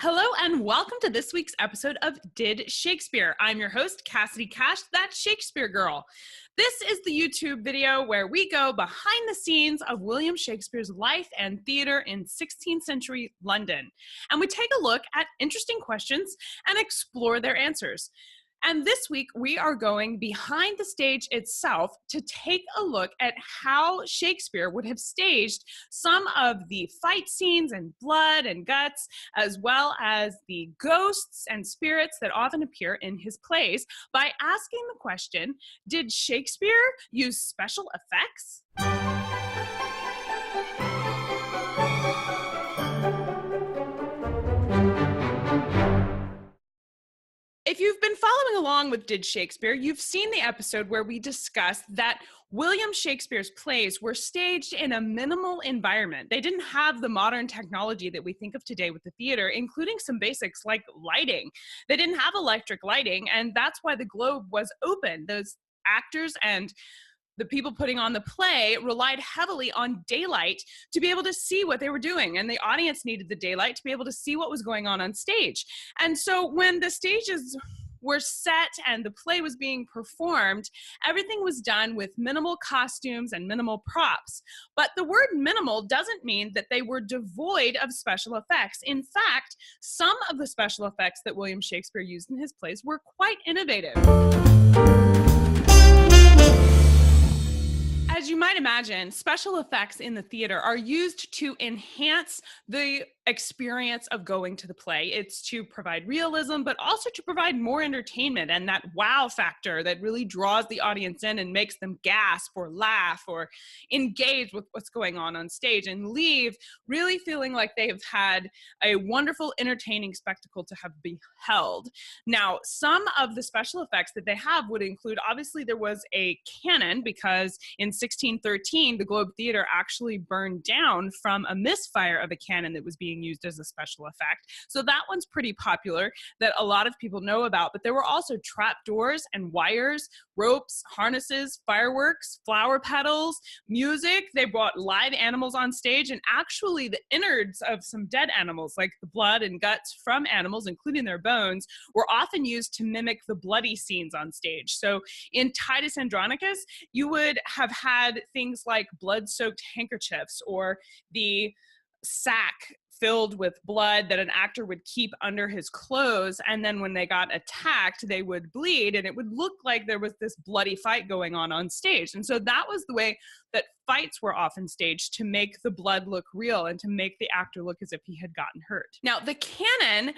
Hello and welcome to this week's episode of Did Shakespeare. I'm your host, Cassidy Cash, that Shakespeare girl. This is the YouTube video where we go behind the scenes of William Shakespeare's life and theater in 16th century London. And we take a look at interesting questions and explore their answers. And this week, we are going behind the stage itself to take a look at how Shakespeare would have staged some of the fight scenes and blood and guts, as well as the ghosts and spirits that often appear in his plays by asking the question, did Shakespeare use special effects? If you've been following along with Did Shakespeare, you've seen the episode where we discussed that William Shakespeare's plays were staged in a minimal environment. They didn't have the modern technology that we think of today with the theater, including some basics like lighting. They didn't have electric lighting, and that's why the Globe was open. Those actors and the people putting on the play relied heavily on daylight to be able to see what they were doing. And the audience needed the daylight to be able to see what was going on stage. And so when the stages were set and the play was being performed, everything was done with minimal costumes and minimal props. But the word minimal doesn't mean that they were devoid of special effects. In fact, some of the special effects that William Shakespeare used in his plays were quite innovative. As you might imagine, special effects in the theater are used to enhance the experience of going to the play. It's to provide realism, but also to provide more entertainment and that wow factor that really draws the audience in and makes them gasp or laugh or engage with what's going on stage and leave really feeling like they have had a wonderful, entertaining spectacle to have beheld. Now, some of the special effects that they have would include, obviously, there was a cannon because in 1613, the Globe Theater actually burned down from a misfire of a cannon that was being used as a special effect. So that one's pretty popular that a lot of people know about, but there were also trap doors and wires, ropes, harnesses, fireworks, flower petals, music. They brought live animals on stage and actually the innards of some dead animals, like the blood and guts from animals, including their bones, were often used to mimic the bloody scenes on stage. So in Titus Andronicus, you would have had things like blood-soaked handkerchiefs or the sack filled with blood that an actor would keep under his clothes, and then when they got attacked, they would bleed, and it would look like there was this bloody fight going on stage. And so that was the way that fights were often staged, to make the blood look real and to make the actor look as if he had gotten hurt. Now, the cannon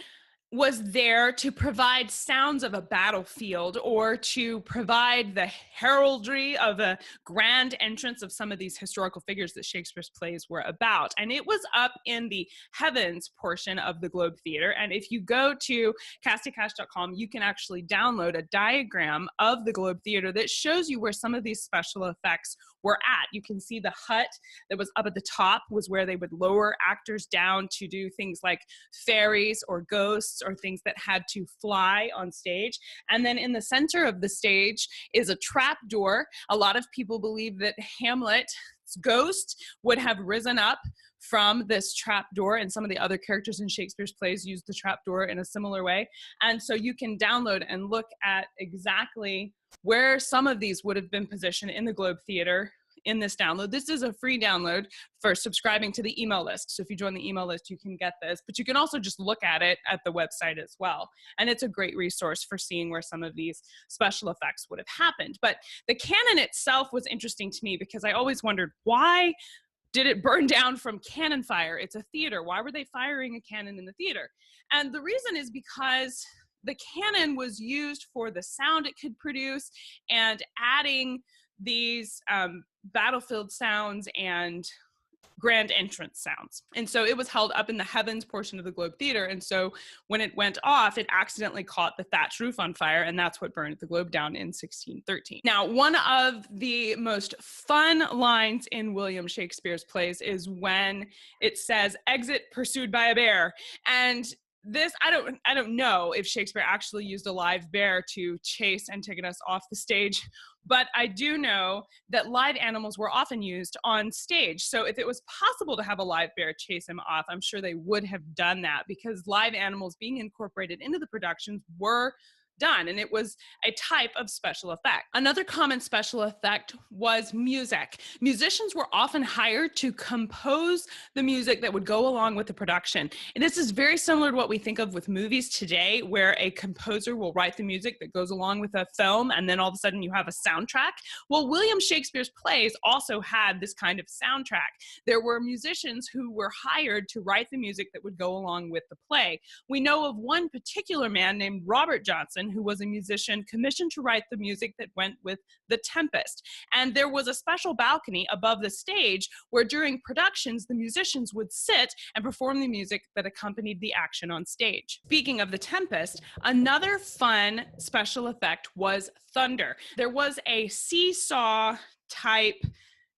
was there to provide sounds of a battlefield or to provide the heraldry of a grand entrance of some of these historical figures that Shakespeare's plays were about. And it was up in the heavens portion of the Globe Theater. And if you go to castycash.com, you can actually download a diagram of the Globe Theater that shows you where some of these special effects were at. You can see the hut that was up at the top was where they would lower actors down to do things like fairies or ghosts or things that had to fly on stage. And then in the center of the stage is a trap door. A lot of people believe that Hamlet's ghost would have risen up from this trap door, and some of the other characters in Shakespeare's plays used the trap door in a similar way. And so you can download and look at exactly where some of these would have been positioned in the Globe Theater in this download. This is a free download for subscribing to the email list. So if you join the email list, you can get this, but you can also just look at it at the website as well. And it's a great resource for seeing where some of these special effects would have happened. But the cannon itself was interesting to me because I always wondered, why did it burn down from cannon fire? It's a theater. Why were they firing a cannon in the theater? And the reason is because the cannon was used for the sound it could produce and adding these battlefield sounds and grand entrance sounds. And so it was held up in the heavens portion of the Globe Theater. And so when it went off, it accidentally caught the thatch roof on fire, and that's what burned the Globe down in 1613. Now, one of the most fun lines in William Shakespeare's plays is when it says, "Exit pursued by a bear." And I don't know if Shakespeare actually used a live bear to chase Antigonus off the stage, but I do know that live animals were often used on stage. So if it was possible to have a live bear chase him off, I'm sure they would have done that, because live animals being incorporated into the productions were done, and it was a type of special effect. Another common special effect was music. Musicians were often hired to compose the music that would go along with the production. And this is very similar to what we think of with movies today, where a composer will write the music that goes along with a film, and then all of a sudden you have a soundtrack. Well, William Shakespeare's plays also had this kind of soundtrack. There were musicians who were hired to write the music that would go along with the play. We know of one particular man named Robert Johnson, who was a musician commissioned to write the music that went with The Tempest. And there was a special balcony above the stage where during productions, the musicians would sit and perform the music that accompanied the action on stage. Speaking of The Tempest, another fun special effect was thunder. There was a seesaw type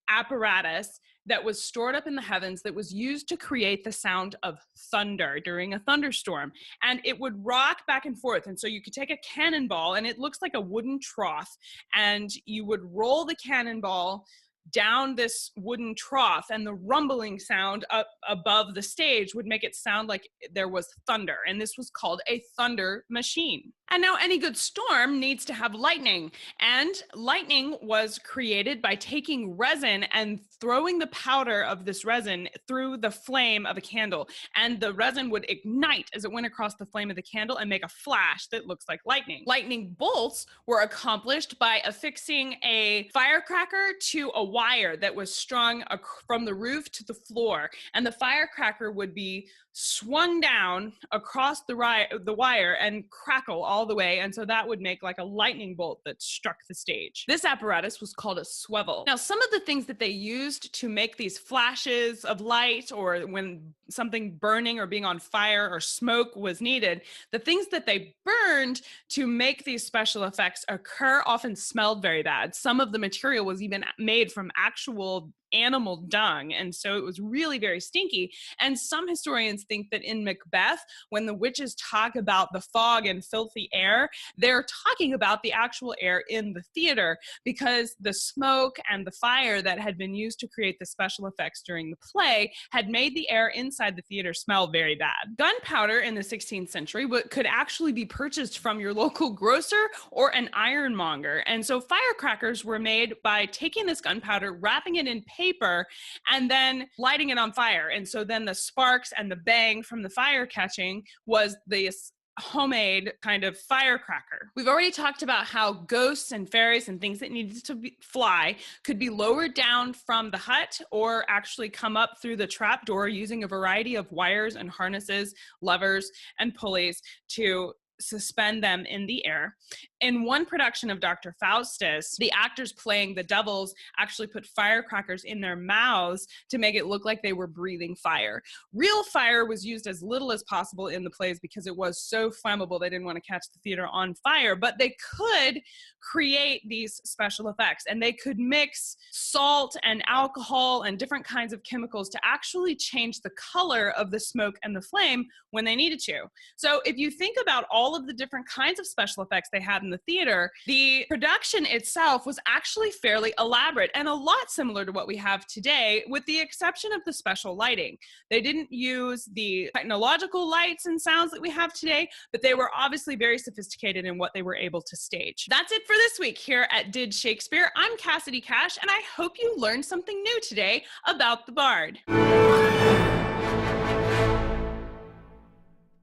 apparatus that was stored up in the heavens that was used to create the sound of thunder during a thunderstorm. And it would rock back and forth. And so you could take a cannonball, and it looks like a wooden trough, and you would roll the cannonball down this wooden trough, and the rumbling sound up above the stage would make it sound like there was thunder. And this was called a thunder machine. And now any good storm needs to have lightning. And lightning was created by taking resin and throwing the powder of this resin through the flame of a candle. And the resin would ignite as it went across the flame of the candle and make a flash that looks like lightning. Lightning bolts were accomplished by affixing a firecracker to a wire that was strung from the roof to the floor. And the firecracker would be swung down across the wire and crackle all the way. And so that would make like a lightning bolt that struck the stage. This apparatus was called a swivel. Now, some of the things that they used to make these flashes of light, or when something burning or being on fire or smoke was needed, the things that they burned to make these special effects occur often smelled very bad. Some of the material was even made from actual animal dung, and so it was really very stinky. And some historians think that in Macbeth, when the witches talk about the fog and filthy air, they're talking about the actual air in the theater, because the smoke and the fire that had been used to create the special effects during the play had made the air inside the theater smell very bad. Gunpowder in the 16th century could actually be purchased from your local grocer or an ironmonger. And so firecrackers were made by taking this gunpowder, wrapping it in paper, and then lighting it on fire. And so then the sparks and the bang from the fire catching was this homemade kind of firecracker. We've already talked about how ghosts and fairies and things that needed to fly could be lowered down from the hut or actually come up through the trapdoor using a variety of wires and harnesses, levers, and pulleys to suspend them in the air. In one production of Dr. Faustus, the actors playing the devils actually put firecrackers in their mouths to make it look like they were breathing fire. Real fire was used as little as possible in the plays because it was so flammable they didn't want to catch the theater on fire, but they could create these special effects, and they could mix salt and alcohol and different kinds of chemicals to actually change the color of the smoke and the flame when they needed to. So if you think about all of the different kinds of special effects they had in the theater, the production itself was actually fairly elaborate and a lot similar to what we have today, with the exception of the special lighting. They didn't use the technological lights and sounds that we have today, but they were obviously very sophisticated in what they were able to stage. That's it for this week here at Did Shakespeare. I'm Cassidy Cash, and I hope you learned something new today about the Bard.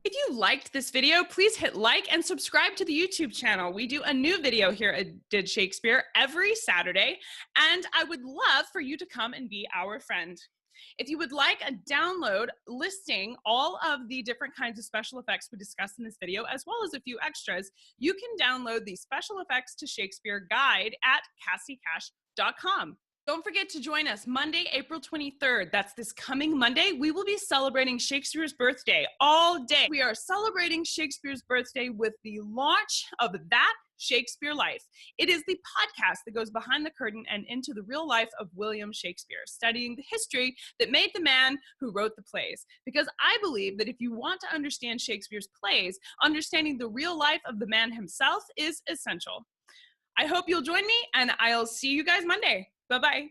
If you liked this video, please hit like and subscribe to the YouTube channel. We do a new video here at Did Shakespeare every Saturday, and I would love for you to come and be our friend. If you would like a download listing all of the different kinds of special effects we discussed in this video, as well as a few extras, you can download the Special Effects to Shakespeare guide at CassieCash.com. Don't forget to join us Monday, April 23rd. That's this coming Monday. We will be celebrating Shakespeare's birthday all day. We are celebrating Shakespeare's birthday with the launch of That Shakespeare Life. It is the podcast that goes behind the curtain and into the real life of William Shakespeare, studying the history that made the man who wrote the plays. Because I believe that if you want to understand Shakespeare's plays, understanding the real life of the man himself is essential. I hope you'll join me, and I'll see you guys Monday. Bye-bye.